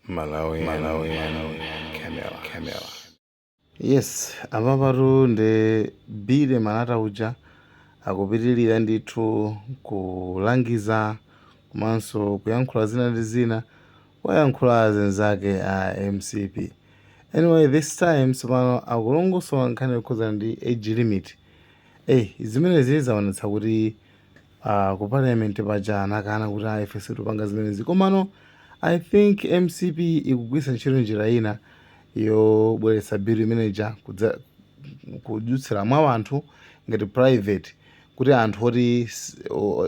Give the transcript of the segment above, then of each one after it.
Malawian Camera. Yes, amapatu ndi bile manata uja akupitilira ndithu kulangiza komanso kuyankhula zina ndi zina wayankhula azenzake a MCP. Anyway, this time tsopano akulongosola nkhani yokhuzana ndi age limit. Zimenezi zaonetsa kuti ku parliament paja anakana kuti ife situpanga zimenezi komano I think MCP ikugwisa ntchito njira ina yobweretsa bill imeneja kudyutsira mwa anthu ngati private kuti anthu oti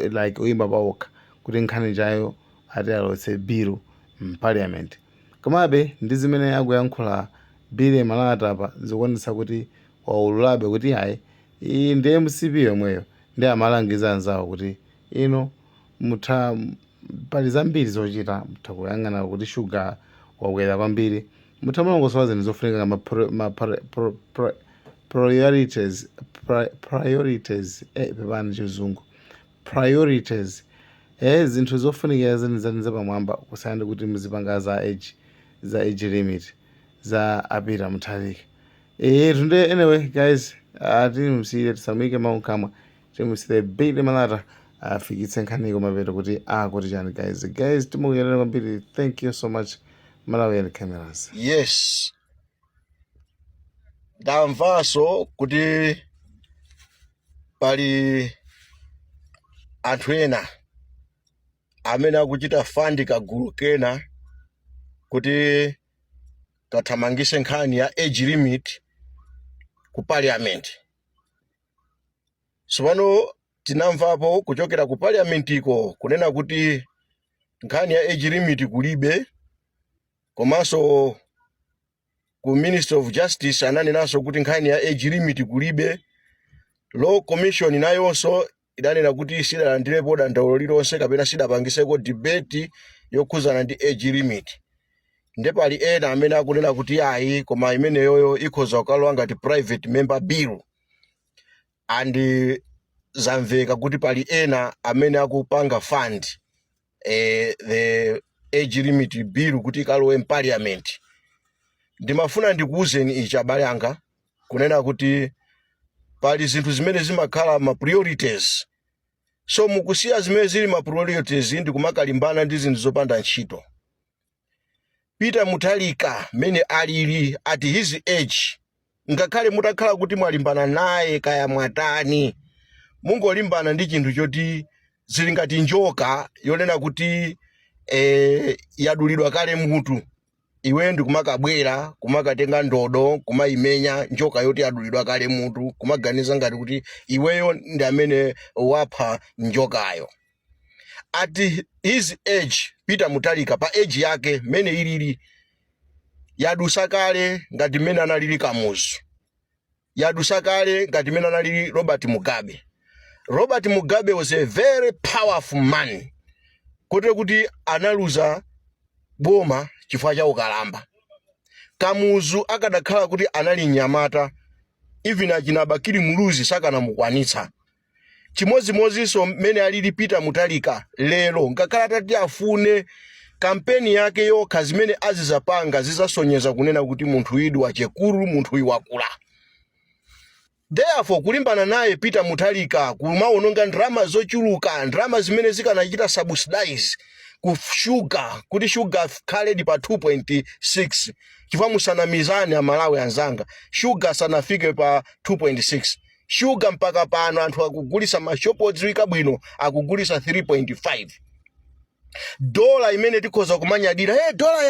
like oyimba pawokha kuti nkhani jayo ati alowetse bill parliament. Komabe ndi zimene akuyankhula bill malata apa zikuonetsa kuti waululabe kuti hayi iyi ndi MCP yomweyo ndi amalangiza anzawo kuti ino mutha pali zambiri zochita mutha kuyang'ana kuti sugar wakwera kwambiri mutha malongosola zinthu zofunika ma priorities pepani chizungu priorities zinthu zofunikira zeniza pamwamba kusiyana ndi kuti muzipanga za age limit za apita muthalika. Today anyway guys timusiyire tisamuyike mawu kamwa timusiyire bill malata afikitse nkhani kumapeto kuti kuti chani guys timukunyerera kwambiri. Thank you so much Malawian Cameras. Yes, ndamvaso kuti pali anthu ena amene akuchita fandi kagulu kena kuti kathamangise nkhani ya age limit ku parliament. Sopano tinamvapo kuchokera ku parliament iko kunena kuti nkhani ya age limit kulibe, komanso ku Minister of Justice ananenaso kuti nkhani ya age limit kulibe. Law Commission nayonso idanena kuti sidalandirepo dandaulo lilonse kapena sidapangiseko debate yokhuzana ndi age limit. Nde pali ena amene akunena kuti ayi koma imeneyoyo ikhoza kukalowa ngati private member bill, and zamveka kuti pali ena amene akupanga fund the age limit bill kuti ikalowe parliament. Ndimafuna ndikuuzeni ichi abale anga kunena kuti pali zinthu zimene zimakhala ma priorities, so mukusiya zimene zili ma priorities ndikumakalimbana ndi zinthu zopanda ntchito. Peter Muthalika mene alili at his age, ngakhale mutakhala kuti mwalimbana naye kaya mwatani, mungolimbana ndi chinthu choti zili ngati njoka yonena kuti yadulidwa kale mutu, iwe ndikumakabwera kumakatenga ndodo kumayimenya njoka yoti yadulidwa kale mutu, kumaganiza ngati kuti iweyo ndi amene wapha njokayo. At his age, Peter Muthalika pa age yake mene ilili yadusa kale ngati mene analili Kamuzu, yadusa kale ngati mene analili Robert Mugabe. Robert Mugabe was a very powerful man, kote kuti analuza boma chifukwa cha ukalamba. Kamuzu akadakhala kuti anali nyamata, even achinabakiri muluzi sakanamukwanitsa. Chimodzimodzinso mene alili Peter Muthalika lero ngakhala tati afune kampeni yake yokha zimene azizapanga zizasonyeza kunena kuti munthu uyu wachekulu, munthu uyu wakula. Therefore kulimbana naye Peter Muthalika kumaononga ndrama zochuluka, ndrama zimene zikanachita subsidize ku sugar kuti sugar khaledi pa 2.6 chifukwa musanamizane amalawi anzanga, sugar sanafike pa 2.6. Sugar mpaka pano anthu akugulisa mashopo odziwika bwino akugulisa 3.5. Dola imene tikhoza kumanyadira dola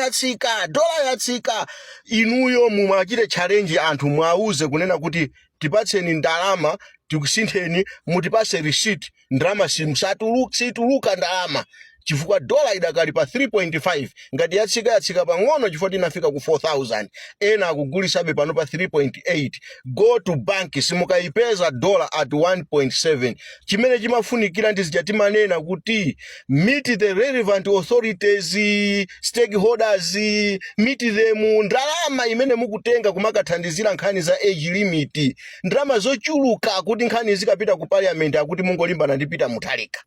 yatsika. Inuyo mumachite challenge anthu mwauze kunena kuti tipatseni ndalama tikusintheni mutipase receipt, ndalama situluka ndalama chifukwa dola idakali pa 3.5 ngati yatsika pang'ono chifukwa tinafika ku 4,000, ena akugulisabe pano pa 3.8. Go to bank simukayipeza dola at 1.7. chimene chimafunikira ndizija timanena kuti meet the relevant authorities, stakeholders, meet them. Ndalama imene mukutenga kumakathandizira nkhani za age limit, ndalama zochuluka kuti nkhani zikapita ku parliament akuti mungolimbana ndi Peter Muthalika.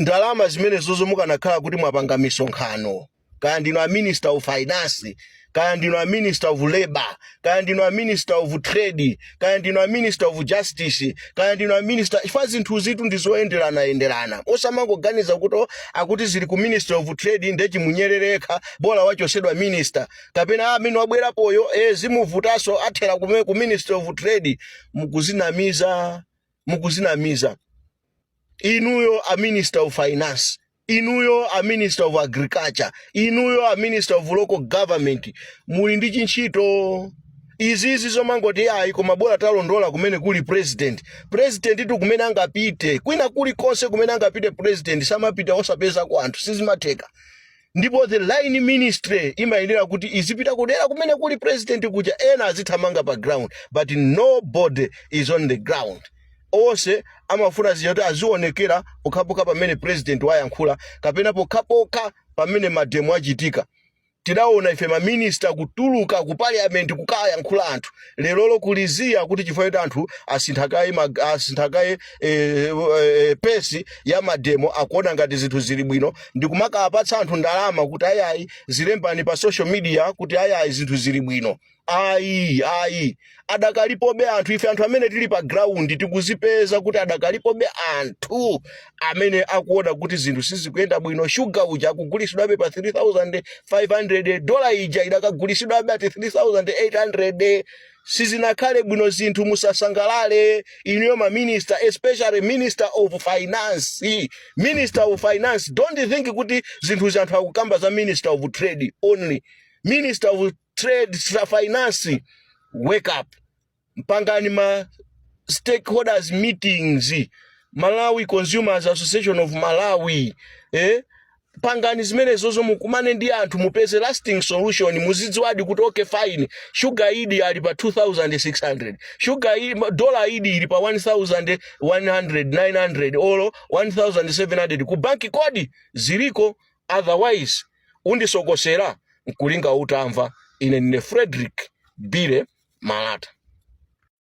Ndalama zimene zozo mukanakhala kuti mwapanga misonkhano kaya ndinu a minister of finance, kaya ndinu a minister of labor, kaya ndinu a minister of trade, kaya ndinu a minister of justice, kaya ndinu a minister, ifa zinthu zitu ndizoyenderana osamangoganiza kuti akuti zili ku minister of trade ndechi munyerereka bola wachosedwa minister kapena amene wabwerapoyo zimuvutaso athera ku minister of trade. Mukuzinamiza inuyo a minister of finance, inuyo a minister of agriculture, inuyo a minister of local government, muli ndi chinchito izizi zomangoti ayi koma bora talondola kumene kuli president itu kumene angapite kwina kuli konse kumene angapite president samapita osapeza kwa anthu sizimatheka. Ndipo the line ministry imayenera kuti izipita kudera kumene kuli president kuja ena azithamanga pa ground, but nobody is on the ground. Ose amafuna ziyoti azionekera pokapoka pamene president wayankhula kapena pokapoka pamene mademo achitika. Tidaona ife ma minister kutuluka ku parliament kukayankhula anthu lero kulizia kuti chifukwa anthu asinthakaye pesi ya mademo akuona ngati zinthu zili bwino ndikumaka apatsa anthu ndalama kuti ayayi zilembani pa social media kuti ayayi zinthu zili bwino. Ayi adakalipobe anthu ife anthu amene tili pa ground tikuzipeza kuti adakalipobe anthu amene akuona kuti zinthu sizikuyenda bwino. Sugar uja akugulisidwabe pa $3,500, dola ija idakagulisidwabe ati $3,800. Sizinakhale bwino zinthu, musasangalale inuyo ma minister, especially minister of finance. Minister of finance, don't think kuti zinthu zanthu akukamba za minister of trade only. Minister of trade, finance, wake up. Mpangani ma stakeholders meetings, Malawi Consumers Association of Malawi, pangani zimene zozo mukumane ndi anthu mupeze lasting solution. Muzidziwadi kuti okay fine, sugar idi ali pa 2,600, sugar dollar idi ili pa 1,100, 900 olo 1,700 ku banki kodi ziliko. Otherwise undisokosera nkulinga utamva. Ine Frederick Bire Malata.